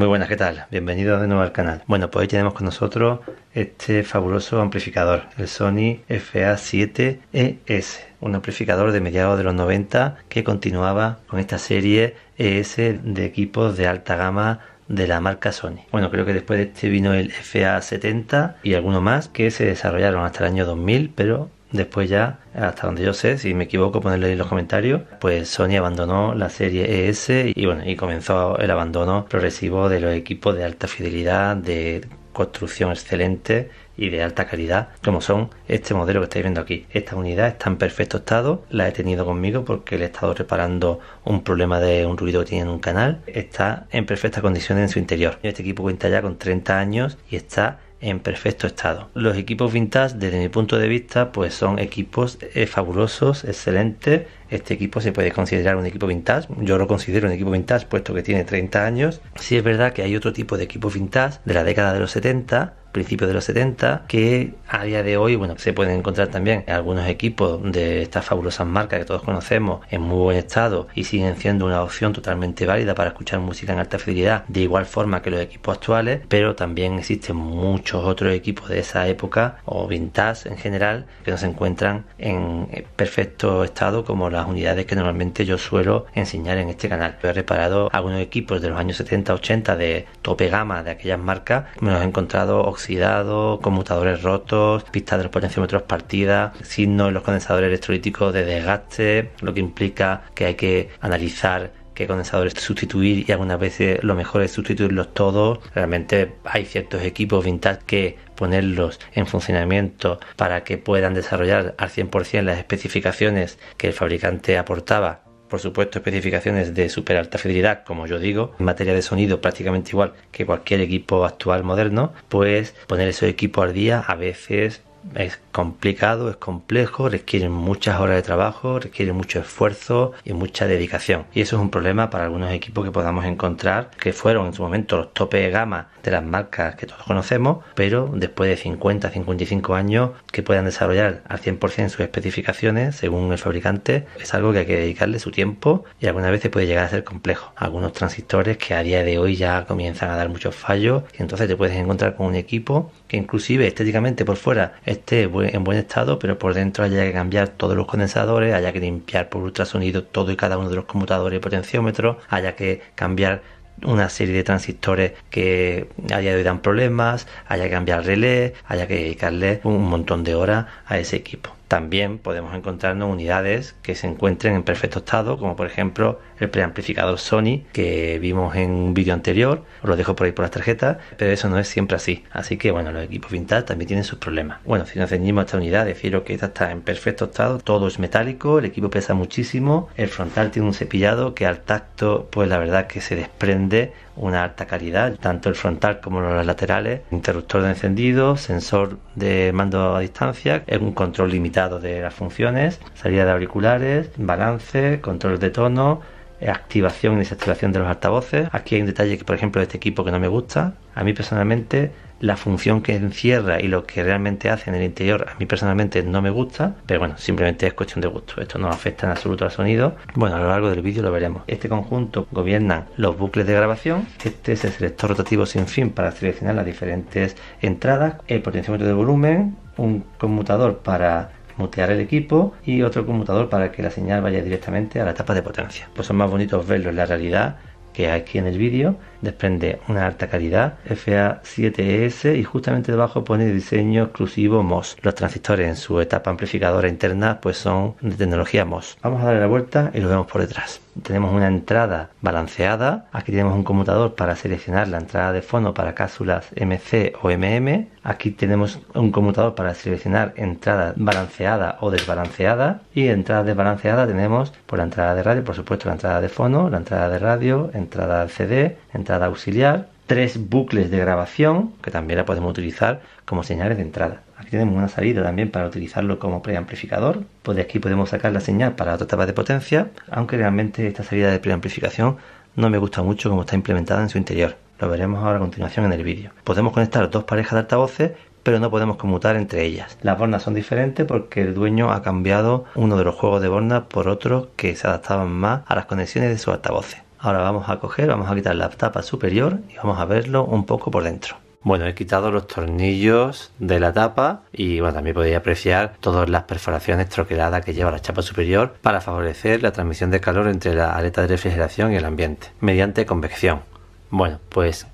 Muy buenas, ¿qué tal? Bienvenidos de nuevo al canal. Bueno, pues hoy tenemos con nosotros este fabuloso amplificador, el Sony FA7ES, un amplificador de mediados de los 90 que continuaba con esta serie ES de equipos de alta gama de la marca Sony. Bueno, creo que después de este vino el FA70 y alguno más que se desarrollaron hasta el año 2000, pero después ya, hasta donde yo sé, si me equivoco ponedlo ahí en los comentarios, pues Sony abandonó la serie ES y comenzó el abandono progresivo de los equipos de alta fidelidad, de construcción excelente y de alta calidad, como son este modelo que estáis viendo aquí. Esta unidad está en perfecto estado, la he tenido conmigo porque le he estado reparando un problema de un ruido que tiene en un canal. Está en perfectas condiciones en su interior. Este equipo cuenta ya con 30 años y está en perfecto estado. Los equipos vintage, desde mi punto de vista, pues son equipos fabulosos, excelentes. Este equipo se puede considerar un equipo vintage. Yo lo considero un equipo vintage puesto que tiene 30 años. Sí es verdad que hay otro tipo de equipos vintage de la década de los 70, principios de los 70, que a día de hoy, bueno, se pueden encontrar también algunos equipos de estas fabulosas marcas que todos conocemos en muy buen estado y siguen siendo una opción totalmente válida para escuchar música en alta fidelidad, de igual forma que los equipos actuales, pero también existen muchos otros equipos de esa época o vintage en general que no se encuentran en perfecto estado, como las unidades que normalmente yo suelo enseñar en este canal. He reparado algunos equipos de los años 70-80 de tope gama de aquellas marcas. Me los he encontrado oxidados, conmutadores rotos, pistas de los potenciómetros partidas, signos en los condensadores electrolíticos de desgaste, lo que implica que hay que analizar qué condensadores sustituir, y algunas veces lo mejor es sustituirlos todos. Realmente hay ciertos equipos vintage que ponerlos en funcionamiento para que puedan desarrollar al 100% las especificaciones que el fabricante aportaba. Por supuesto, especificaciones de super alta fidelidad, como yo digo, en materia de sonido prácticamente igual que cualquier equipo actual moderno. Pues poner esos equipos al día a veces es complicado, es complejo, requieren muchas horas de trabajo, requieren mucho esfuerzo y mucha dedicación, y eso es un problema para algunos equipos que podamos encontrar que fueron en su momento los tope de gama de las marcas que todos conocemos, pero después de 50-55 años que puedan desarrollar al 100% sus especificaciones según el fabricante, es algo que hay que dedicarle su tiempo y algunas veces puede llegar a ser complejo. Algunos transistores que a día de hoy ya comienzan a dar muchos fallos, y entonces te puedes encontrar con un equipo que inclusive estéticamente por fuera esté en buen estado, pero por dentro haya que cambiar todos los condensadores, haya que limpiar por ultrasonido todo y cada uno de los conmutadores y potenciómetros, haya que cambiar una serie de transistores que a día de hoy dan problemas, haya que cambiar relé, haya que dedicarle un montón de horas a ese equipo. También podemos encontrarnos unidades que se encuentren en perfecto estado, como por ejemplo el preamplificador Sony que vimos en un vídeo anterior. Os lo dejo por ahí por las tarjetas, pero eso no es siempre así. Así que bueno, los equipos vintage también tienen sus problemas. Bueno, si nos ceñimos a esta unidad, deciros que esta está en perfecto estado, todo es metálico, el equipo pesa muchísimo, el frontal tiene un cepillado que al tacto pues la verdad que se desprende una alta calidad, tanto el frontal como los laterales, interruptor de encendido, sensor de mando a distancia, un control limitado de las funciones, salida de auriculares, balance, control de tono, activación y desactivación de los altavoces. Aquí hay un detalle que por ejemplo de este equipo que no me gusta. A mí personalmente la función que encierra y lo que realmente hace en el interior a mí personalmente no me gusta, pero bueno, simplemente es cuestión de gusto. Esto no afecta en absoluto al sonido. Bueno, a lo largo del vídeo lo veremos. Este conjunto gobiernan los bucles de grabación. Este es el selector rotativo sin fin para seleccionar las diferentes entradas, el potenciómetro de volumen, un conmutador para mutear el equipo y otro conmutador para que la señal vaya directamente a la etapa de potencia. Pues son más bonitos verlos en la realidad que aquí en el vídeo. Desprende una alta calidad, FA7ES, y justamente debajo pone diseño exclusivo MOS. Los transistores en su etapa amplificadora interna pues son de tecnología MOS. Vamos a darle la vuelta y lo vemos por detrás. Tenemos una entrada balanceada. Aquí tenemos un conmutador para seleccionar la entrada de fono para cápsulas MC o MM. Aquí tenemos un conmutador para seleccionar entrada balanceada o desbalanceada, y entrada desbalanceada tenemos por la entrada de radio, por supuesto la entrada de fono, la entrada de radio, entrada de CD, entrada auxiliar, 3 bucles de grabación que también la podemos utilizar como señales de entrada. Aquí tenemos una salida también para utilizarlo como preamplificador. Pues de aquí podemos sacar la señal para otra etapa de potencia, aunque realmente esta salida de preamplificación no me gusta mucho como está implementada en su interior. Lo veremos ahora a continuación en el vídeo. Podemos conectar dos parejas de altavoces, pero no podemos conmutar entre ellas. Las bornas son diferentes porque el dueño ha cambiado uno de los juegos de bornas por otros que se adaptaban más a las conexiones de sus altavoces. Ahora vamos a quitar la tapa superior y vamos a verlo un poco por dentro. Bueno, he quitado los tornillos de la tapa y bueno, también podéis apreciar todas las perforaciones troqueladas que lleva la chapa superior para favorecer la transmisión de calor entre la aleta de refrigeración y el ambiente mediante convección. Bueno, pues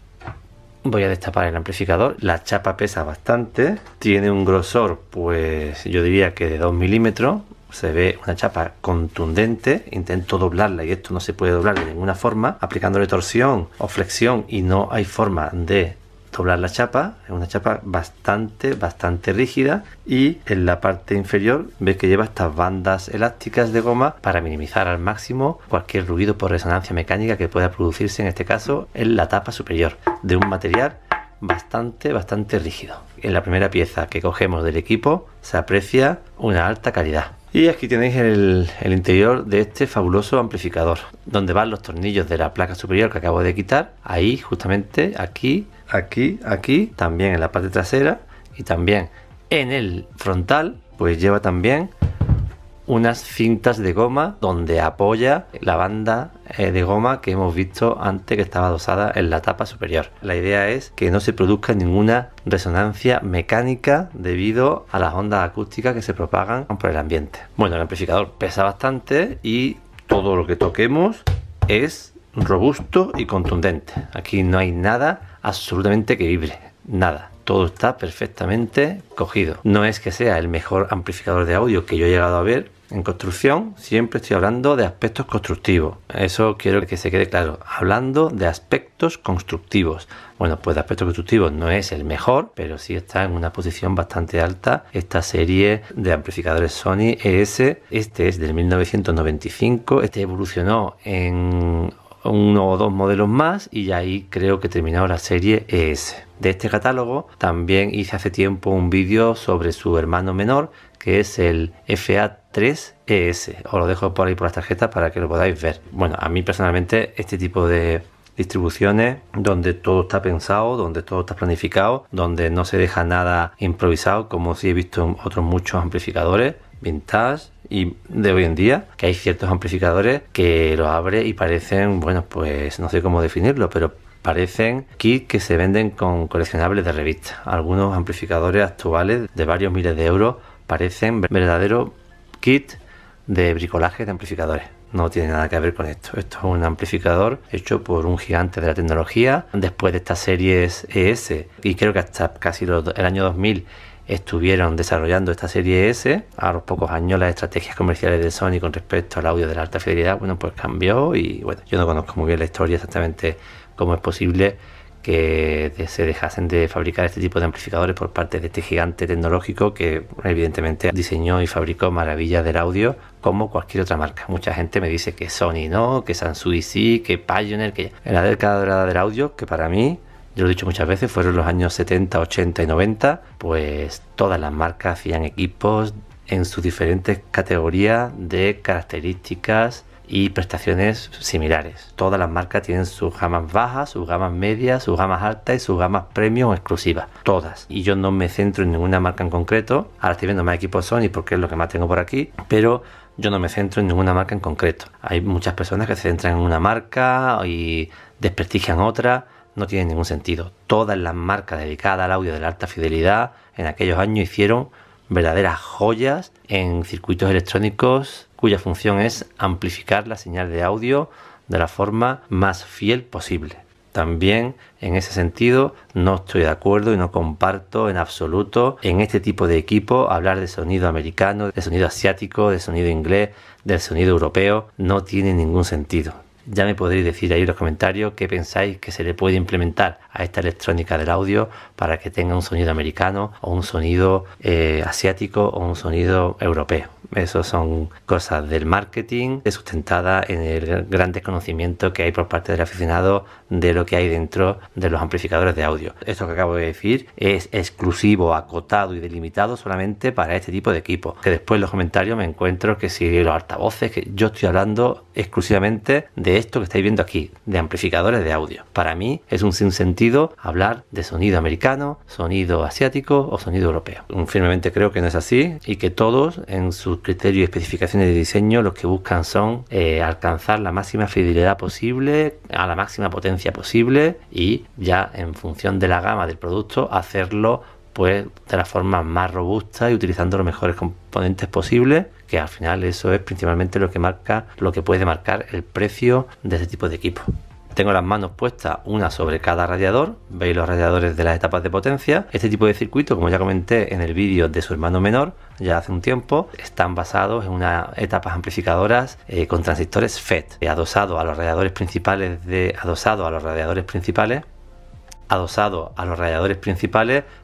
voy a destapar el amplificador. La chapa pesa bastante, tiene un grosor pues yo diría que de 2 milímetros. Se ve una chapa contundente. Intento doblarla y esto no se puede doblar de ninguna forma aplicándole torsión o flexión y no hay forma de doblar la chapa. Es una chapa bastante rígida y en la parte inferior veis que lleva estas bandas elásticas de goma para minimizar al máximo cualquier ruido por resonancia mecánica que pueda producirse, en este caso en la tapa superior, de un material bastante rígido. En la primera pieza que cogemos del equipo se aprecia una alta calidad. Y aquí tenéis el interior de este fabuloso amplificador, donde van los tornillos de la placa superior que acabo de quitar. Ahí, justamente, aquí, también en la parte trasera y también en el frontal, pues lleva también unas cintas de goma donde apoya la banda de goma que hemos visto antes, que estaba adosada en la tapa superior. La idea es que no se produzca ninguna resonancia mecánica debido a las ondas acústicas que se propagan por el ambiente. Bueno, el amplificador pesa bastante y todo lo que toquemos es robusto y contundente. Aquí no hay nada absolutamente que vibre, nada. Todo está perfectamente cogido. No es que sea el mejor amplificador de audio que yo he llegado a ver en construcción. Siempre estoy hablando de aspectos constructivos. Eso quiero que se quede claro. Hablando de aspectos constructivos. Bueno, pues de aspectos constructivos no es el mejor, pero sí está en una posición bastante alta esta serie de amplificadores Sony ES. Este es del 1995. Este evolucionó en uno o dos modelos más y ya ahí creo que he terminado la serie ES. De este catálogo también hice hace tiempo un vídeo sobre su hermano menor, que es el FA3ES. Os lo dejo por ahí por las tarjetas para que lo podáis ver. Bueno, a mí personalmente este tipo de distribuciones donde todo está pensado, donde todo está planificado, donde no se deja nada improvisado, como sí he visto en otros muchos amplificadores vintage y de hoy en día, que hay ciertos amplificadores que lo abre y parecen, bueno, pues no sé cómo definirlo, pero parecen kits que se venden con coleccionables de revistas. Algunos amplificadores actuales de varios miles de euros parecen verdaderos kits de bricolaje de amplificadores. No tiene nada que ver con esto. Esto es un amplificador hecho por un gigante de la tecnología. Después de estas series ES, y creo que hasta casi el año 2000 estuvieron desarrollando esta serie S. A los pocos años las estrategias comerciales de Sony con respecto al audio de la alta fidelidad, bueno, pues cambió y bueno, yo no conozco muy bien la historia exactamente cómo es posible que se dejasen de fabricar este tipo de amplificadores por parte de este gigante tecnológico que evidentemente diseñó y fabricó maravillas del audio como cualquier otra marca. Mucha gente me dice que Sony no, que Sansui sí, que Pioneer, que en la década dorada del audio, que para mí, yo lo he dicho muchas veces, fueron los años 70, 80 y 90, pues todas las marcas hacían equipos en sus diferentes categorías de características y prestaciones similares. Todas las marcas tienen sus gamas bajas, sus gamas medias, sus gamas altas y sus gamas premium exclusivas. Todas. Y yo no me centro en ninguna marca en concreto. Ahora estoy viendo más equipos Sony porque es lo que más tengo por aquí, pero yo no me centro en ninguna marca en concreto. Hay muchas personas que se centran en una marca y desprestigian otra. No tiene ningún sentido. Todas las marcas dedicadas al audio de la alta fidelidad en aquellos años hicieron verdaderas joyas en circuitos electrónicos cuya función es amplificar la señal de audio de la forma más fiel posible. También en ese sentido no estoy de acuerdo y no comparto en absoluto en este tipo de equipo hablar de sonido americano, de sonido asiático, de sonido inglés, del sonido europeo. No tiene ningún sentido. Ya me podréis decir ahí en los comentarios qué pensáis que se le puede implementar a esta electrónica del audio para que tenga un sonido americano o un sonido asiático o un sonido europeo. Eso son cosas del marketing sustentada en el gran desconocimiento que hay por parte del aficionado de lo que hay dentro de los amplificadores de audio. Esto que acabo de decir es exclusivo, acotado y delimitado solamente para este tipo de equipos. Que después en los comentarios me encuentro que si los altavoces, que yo estoy hablando exclusivamente de esto que estáis viendo aquí, de amplificadores de audio. Para mí es un sinsentido hablar de sonido americano, sonido asiático o sonido europeo. Firmemente creo que no es así y que todos en sus criterios y especificaciones de diseño lo que buscan son alcanzar la máxima fidelidad posible, a la máxima potencia posible, y ya en función de la gama del producto hacerlo pues de la forma más robusta y utilizando los mejores componentes posibles, que al final eso es principalmente lo que puede marcar el precio de este tipo de equipo. Tengo las manos puestas una sobre cada radiador, veis los radiadores de las etapas de potencia. Este tipo de circuito, como ya comenté en el vídeo de su hermano menor ya hace un tiempo, están basados en unas etapas amplificadoras con transistores FET, adosado a los radiadores principales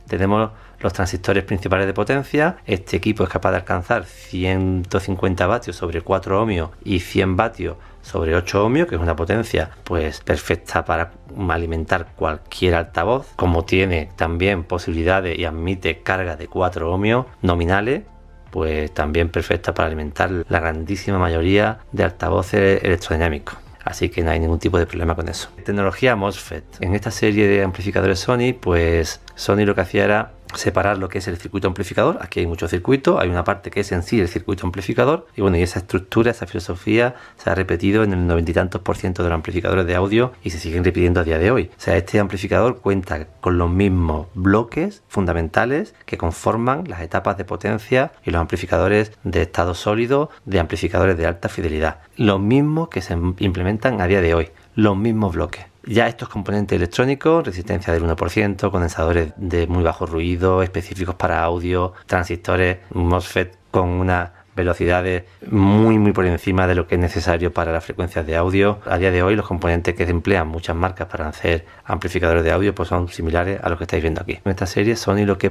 tenemos los transistores principales de potencia. Este equipo es capaz de alcanzar 150 vatios sobre 4 ohmios y 100 vatios sobre 8 ohmios, que es una potencia pues perfecta para alimentar cualquier altavoz, como tiene también posibilidades y admite cargas de 4 ohmios nominales, pues también perfecta para alimentar la grandísima mayoría de altavoces electrodinámicos. Así que no hay ningún tipo de problema con eso. Tecnología MOSFET. En esta serie de amplificadores Sony, pues Sony lo que hacía era separar lo que es el circuito amplificador. Aquí hay muchos circuitos, hay una parte que es en sí el circuito amplificador, y bueno, y esa estructura, esa filosofía se ha repetido en el 90 y tantos % de los amplificadores de audio y se siguen repitiendo a día de hoy. O sea, este amplificador cuenta con los mismos bloques fundamentales que conforman las etapas de potencia y los amplificadores de estado sólido, de amplificadores de alta fidelidad, los mismos que se implementan a día de hoy, los mismos bloques. Ya estos componentes electrónicos, resistencia del 1%, condensadores de muy bajo ruido, específicos para audio, transistores MOSFET con unas velocidades muy por encima de lo que es necesario para las frecuencias de audio. A día de hoy los componentes que se emplean muchas marcas para hacer amplificadores de audio pues son similares a los que estáis viendo aquí. En esta serie Sony lo que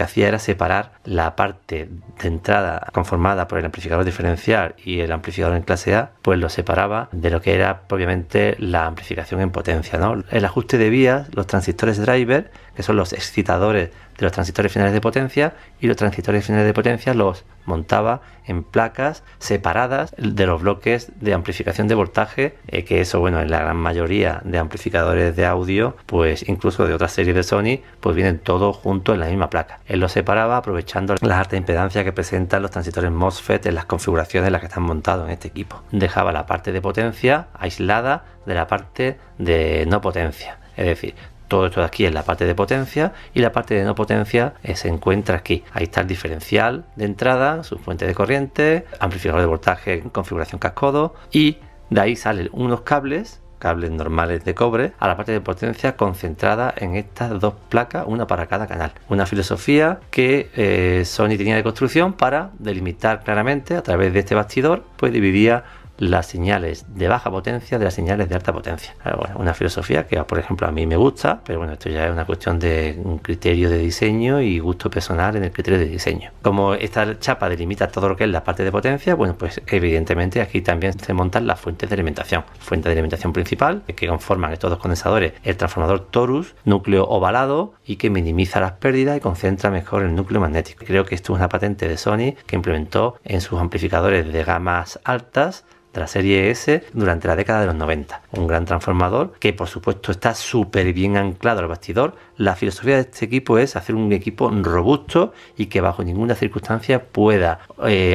hacía era separar la parte de entrada conformada por el amplificador diferencial y el amplificador en clase A, pues lo separaba de lo que era propiamente la amplificación en potencia, ¿no? El ajuste de vías, los transistores driver, que son los excitadores de los transistores finales de potencia, y los transistores finales de potencia los montaba en placas separadas de los bloques de amplificación de voltaje, que eso, bueno, en la gran mayoría de amplificadores de audio, pues incluso de otras series de Sony, pues vienen todos juntos en la misma placa. Él los separaba aprovechando las altas impedancias que presentan los transistores MOSFET en las configuraciones en las que están montados en este equipo. Dejaba la parte de potencia aislada de la parte de no potencia, es decir, todo esto de aquí es la parte de potencia, y la parte de no potencia se encuentra aquí. Ahí está el diferencial de entrada, su fuente de corriente, amplificador de voltaje en configuración cascodo, y de ahí salen unos cables normales de cobre a la parte de potencia concentrada en estas dos placas, una para cada canal. Una filosofía que Sony tenía de construcción para delimitar claramente a través de este bastidor, pues dividía las señales de baja potencia de las señales de alta potencia. Bueno, una filosofía que, por ejemplo, a mí me gusta, pero bueno, esto ya es una cuestión de un criterio de diseño y gusto personal en el criterio de diseño. Como esta chapa delimita todo lo que es la parte de potencia, bueno, pues evidentemente aquí también se montan las fuentes de alimentación. Fuente de alimentación principal, que conforman estos dos condensadores, el transformador torus, núcleo ovalado, y que minimiza las pérdidas y concentra mejor el núcleo magnético. Creo que esto es una patente de Sony que implementó en sus amplificadores de gamas altas de la serie S durante la década de los 90. Un gran transformador que, por supuesto, está súper bien anclado al bastidor. La filosofía de este equipo es hacer un equipo robusto y que bajo ninguna circunstancia pueda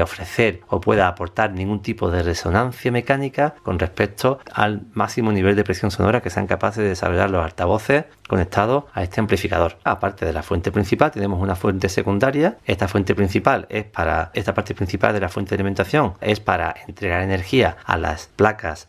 ofrecer o pueda aportar ningún tipo de resonancia mecánica con respecto al máximo nivel de presión sonora que sean capaces de desarrollar los altavoces conectados a este amplificador. Aparte de la fuente principal, tenemos una fuente secundaria. Esta fuente principal esta parte principal de la fuente de alimentación es para entregar energía a las placas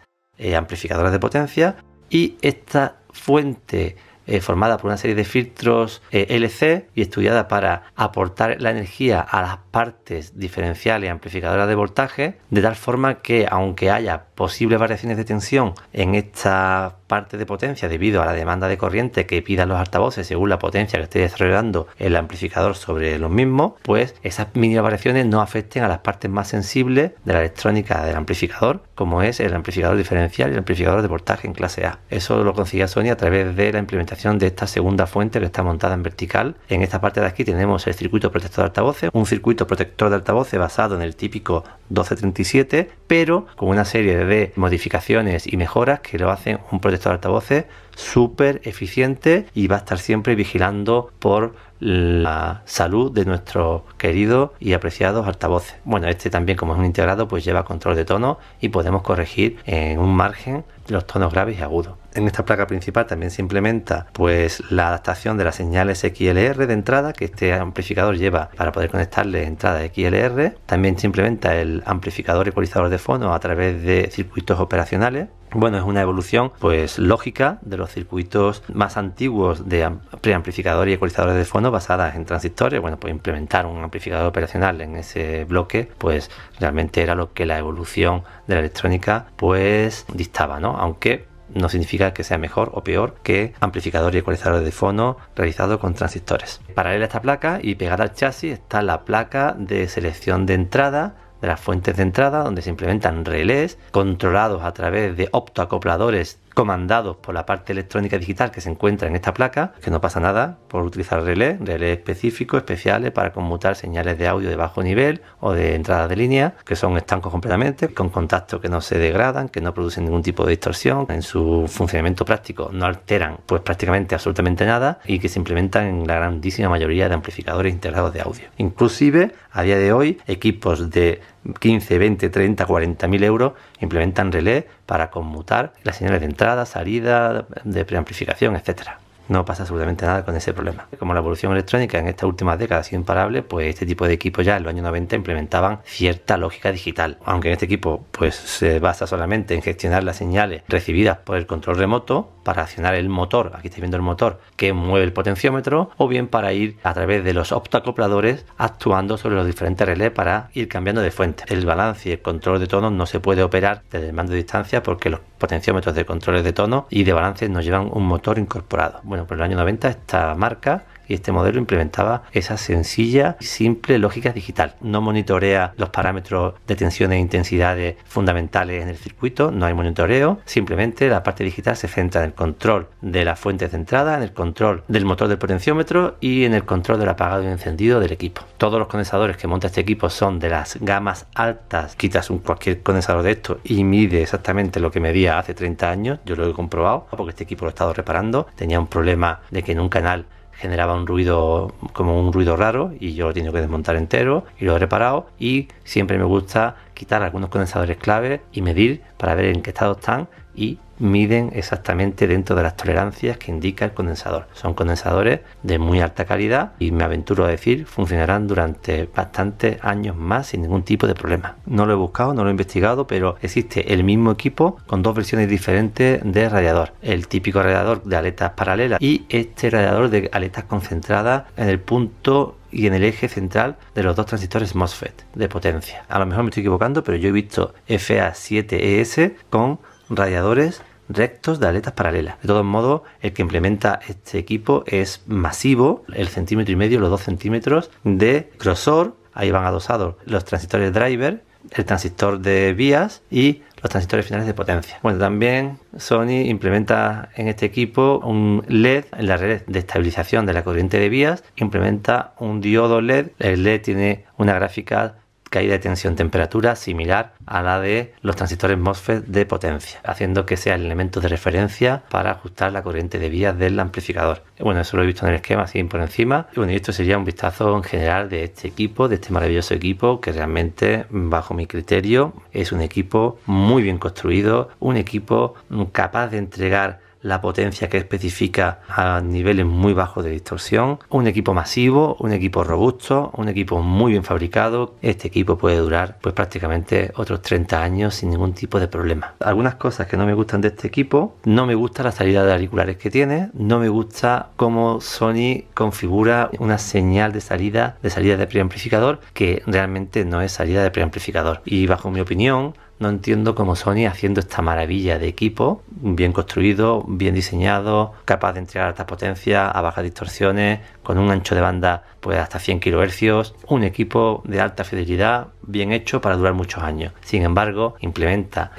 amplificadoras de potencia, y esta fuente formada por una serie de filtros LC y estudiada para aportar la energía a las partes diferenciales amplificadoras de voltaje, de tal forma que, aunque haya posibles variaciones de tensión en esta parte de potencia debido a la demanda de corriente que pidan los altavoces según la potencia que esté desarrollando el amplificador sobre los mismos, pues esas mínimas variaciones no afecten a las partes más sensibles de la electrónica del amplificador, como es el amplificador diferencial y el amplificador de voltaje en clase A. Eso lo conseguía Sony a través de la implementación implementación de esta segunda fuente que está montada en vertical. En esta parte de aquí tenemos el circuito protector de altavoces, un circuito protector de altavoces basado en el típico 1237, pero con una serie de modificaciones y mejoras que lo hacen un protector de altavoces súper eficiente y va a estar siempre vigilando por la salud de nuestros queridos y apreciados altavoces. Bueno, este también, como es un integrado, pues lleva control de tono y podemos corregir en un margen los tonos graves y agudos. En esta placa principal también se implementa pues la adaptación de las señales XLR de entrada que este amplificador lleva para poder conectarle entrada XLR. También se implementa el amplificador ecualizador de fono a través de circuitos operacionales. Bueno, es una evolución pues lógica de los circuitos más antiguos de preamplificadores y ecualizadores de fono basadas en transistores. Bueno, pues implementar un amplificador operacional en ese bloque pues realmente era lo que la evolución de la electrónica pues dictaba, ¿no? Aunque no significa que sea mejor o peor que amplificador y ecualizador de fono realizado con transistores. Paralela a esta placa y pegada al chasis está la placa de selección de entrada de las fuentes de entrada, donde se implementan relés controlados a través de optoacopladores comandados por la parte electrónica digital que se encuentra en esta placa, que no pasa nada por utilizar relés específicos, especiales para conmutar señales de audio de bajo nivel o de entrada de línea, que son estancos completamente, con contactos que no se degradan, que no producen ningún tipo de distorsión, en su funcionamiento práctico no alteran pues prácticamente absolutamente nada y que se implementan en la grandísima mayoría de amplificadores integrados de audio. Inclusive a día de hoy equipos de 15, 20, 30, 40 mil euros implementan relés para conmutar las señales de entrada, salida, de preamplificación, etcétera. No pasa absolutamente nada con ese problema. Como la evolución electrónica en estas últimas décadas ha sido imparable, pues este tipo de equipos ya en los años 90 implementaban cierta lógica digital. Aunque en este equipo pues se basa solamente en gestionar las señales recibidas por el control remoto para accionar el motor, aquí estáis viendo el motor que mueve el potenciómetro, o bien para ir a través de los optoacopladores actuando sobre los diferentes relés para ir cambiando de fuente. El balance y el control de tonos no se puede operar desde el mando de distancia porque los potenciómetros de controles de tono y de balance nos llevan un motor incorporado. Bueno, por el año 90 esta marca y este modelo implementaba esa sencilla y simple lógica digital. No monitorea los parámetros de tensiones e intensidades fundamentales en el circuito, no hay monitoreo, simplemente la parte digital se centra en el control de las fuentes de entrada, en el control del motor del potenciómetro y en el control del apagado y encendido del equipo. Todos los condensadores que monta este equipo son de las gamas altas, quitas cualquier condensador de esto y mide exactamente lo que medía hace 30 años, yo lo he comprobado porque este equipo lo he estado reparando, tenía un problema de que en un canal generaba un ruido como un ruido raro y yo lo he tenido que desmontar entero y lo he reparado, y siempre me gusta quitar algunos condensadores clave y medir para ver en qué estado están, y miden exactamente dentro de las tolerancias que indica el condensador. Son condensadores de muy alta calidad y me aventuro a decir funcionarán durante bastantes años más sin ningún tipo de problema. No lo he buscado, no lo he investigado, pero existe el mismo equipo con dos versiones diferentes de radiador. El típico radiador de aletas paralelas y este radiador de aletas concentradas en el punto y en el eje central de los dos transistores MOSFET de potencia. A lo mejor me estoy equivocando, pero yo he visto FA7ES con radiadores rectos de aletas paralelas. De todos modos, el que implementa este equipo es masivo, el 1,5 centímetros, los 2 centímetros de grosor. Ahí van adosados los transistores driver, el transistor de vías y los transistores finales de potencia. Bueno, también Sony implementa en este equipo un LED en la red de estabilización de la corriente de vías, implementa un diodo LED. El LED tiene una gráfica caída de tensión temperatura similar a la de los transistores MOSFET de potencia, haciendo que sea el elemento de referencia para ajustar la corriente de vías del amplificador. Bueno, eso lo he visto en el esquema así por encima. Y bueno, esto sería un vistazo en general de este equipo, de este maravilloso equipo que realmente, bajo mi criterio, es un equipo muy bien construido, un equipo capaz de entregar la potencia que especifica a niveles muy bajos de distorsión, un equipo masivo, un equipo robusto, un equipo muy bien fabricado. Este equipo puede durar pues prácticamente otros 30 años sin ningún tipo de problema. Algunas cosas que no me gustan de este equipo: no me gusta la salida de auriculares que tiene, no me gusta cómo Sony configura una señal de salida de preamplificador que realmente no es salida de preamplificador, y bajo mi opinión no entiendo cómo Sony, haciendo esta maravilla de equipo, bien construido, bien diseñado, capaz de entregar alta potencia a bajas distorsiones, con un ancho de banda pues hasta 100 kHz, un equipo de alta fidelidad, bien hecho para durar muchos años. Sin embargo, implementa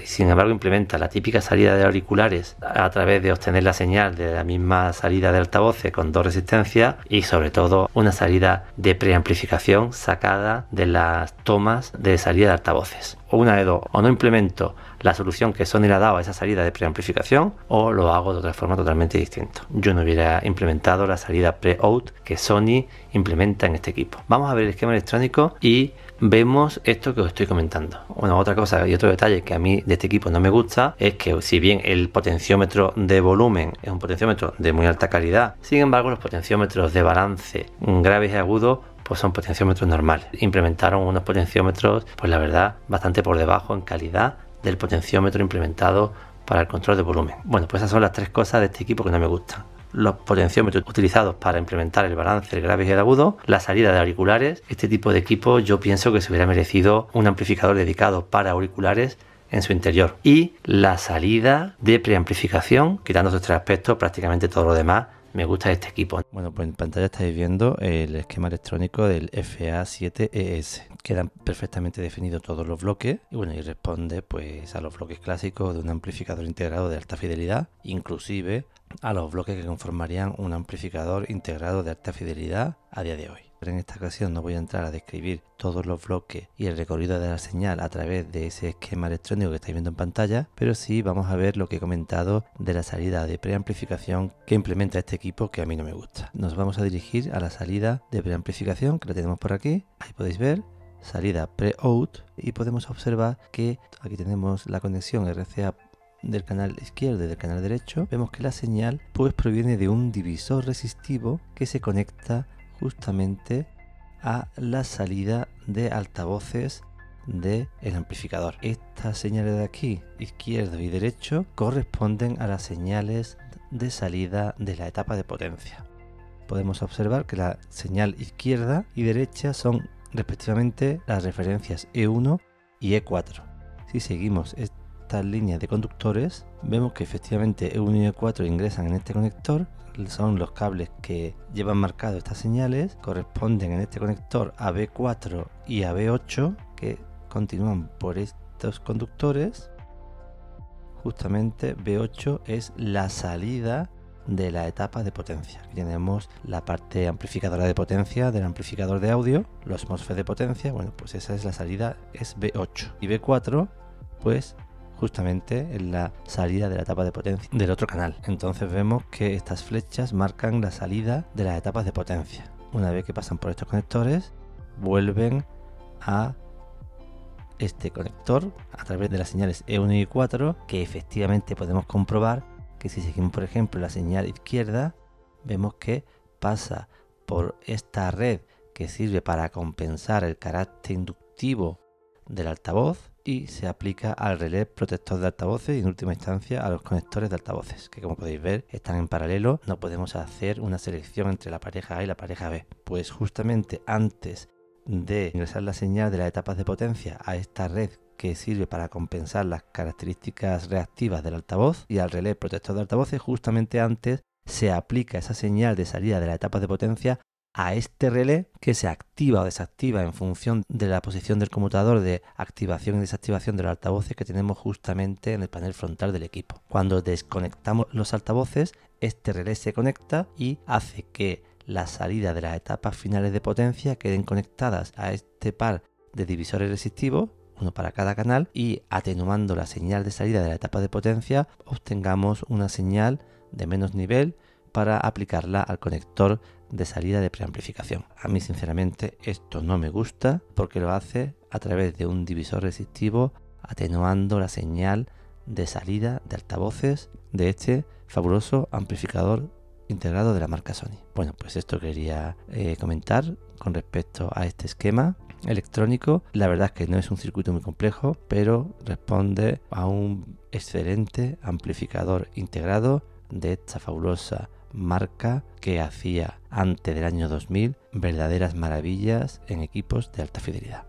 la típica salida de auriculares a través de obtener la señal de la misma salida de altavoces con dos resistencias, y sobre todo una salida de preamplificación sacada de las tomas de salida de altavoces. O una de dos: o no implemento la solución que Sony le ha dado a esa salida de preamplificación, o lo hago de otra forma totalmente distinta. Yo no hubiera implementado la salida pre-out que Sony implementa en este equipo. Vamos a ver el esquema electrónico y vemos esto que os estoy comentando. Bueno, otra cosa y otro detalle que a mí de este equipo no me gusta es que, si bien el potenciómetro de volumen es un potenciómetro de muy alta calidad, sin embargo los potenciómetros de balance graves y agudos pues son potenciómetros normales. Implementaron unos potenciómetros, pues la verdad, bastante por debajo en calidad del potenciómetro implementado para el control de volumen. Bueno, pues esas son las tres cosas de este equipo que no me gustan: los potenciómetros utilizados para implementar el balance, el grave y el agudo, la salida de auriculares. Este tipo de equipo yo pienso que se hubiera merecido un amplificador dedicado para auriculares en su interior, y la salida de preamplificación. Quitando estos tres aspectos, prácticamente todo lo demás me gusta de este equipo. Bueno, pues en pantalla estáis viendo el esquema electrónico del FA7ES. Quedan perfectamente definidos todos los bloques y bueno, y responde pues a los bloques clásicos de un amplificador integrado de alta fidelidad, inclusive a los bloques que conformarían un amplificador integrado de alta fidelidad a día de hoy. Pero en esta ocasión no voy a entrar a describir todos los bloques y el recorrido de la señal a través de ese esquema electrónico que estáis viendo en pantalla, pero sí vamos a ver lo que he comentado de la salida de preamplificación que implementa este equipo, que a mí no me gusta. Nos vamos a dirigir a la salida de preamplificación, que la tenemos por aquí. Ahí podéis ver salida pre-out y podemos observar que aquí tenemos la conexión RCA del canal izquierdo y del canal derecho. Vemos que la señal pues proviene de un divisor resistivo que se conecta justamente a la salida de altavoces del amplificador. Estas señales de aquí, izquierdo y derecho, corresponden a las señales de salida de la etapa de potencia. Podemos observar que la señal izquierda y derecha son respectivamente las referencias E1 y E4. Si seguimos estas líneas de conductores, vemos que efectivamente E1 y E4 ingresan en este conector. Son los cables que llevan marcado estas señales, corresponden en este conector a B4 y a B8, que continúan por estos conductores. Justamente B8 es la salida de la etapa de potencia. Aquí tenemos la parte amplificadora de potencia del amplificador de audio, los MOSFET de potencia. Bueno, pues esa es la salida, es B8, y B4 pues justamente en la salida de la etapa de potencia del otro canal. Entonces vemos que estas flechas marcan la salida de las etapas de potencia. Una vez que pasan por estos conectores, vuelven a este conector a través de las señales E1 y E4, que efectivamente podemos comprobar que si seguimos por ejemplo la señal izquierda, vemos que pasa por esta red que sirve para compensar el carácter inductivo del altavoz y se aplica al relé protector de altavoces y en última instancia a los conectores de altavoces, que como podéis ver están en paralelo. No podemos hacer una selección entre la pareja A y la pareja B, pues justamente antes de ingresar la señal de las etapas de potencia a esta red que sirve para compensar las características reactivas del altavoz y al relé protector de altavoces, justamente antes se aplica esa señal de salida de las etapas de potencia a este relé, que se activa o desactiva en función de la posición del conmutador de activación y desactivación de los altavoces que tenemos justamente en el panel frontal del equipo. Cuando desconectamos los altavoces, este relé se conecta y hace que la salida de las etapas finales de potencia queden conectadas a este par de divisores resistivos, uno para cada canal, y atenuando la señal de salida de la etapa de potencia obtengamos una señal de menos nivel para aplicarla al conector de salida de preamplificación. A mí sinceramente esto no me gusta porque lo hace a través de un divisor resistivo, atenuando la señal de salida de altavoces de este fabuloso amplificador integrado de la marca Sony. Bueno, pues esto quería comentar con respecto a este esquema electrónico. La verdad es que no es un circuito muy complejo, pero responde a un excelente amplificador integrado de esta fabulosa marca que hacía antes del año 2000 verdaderas maravillas en equipos de alta fidelidad.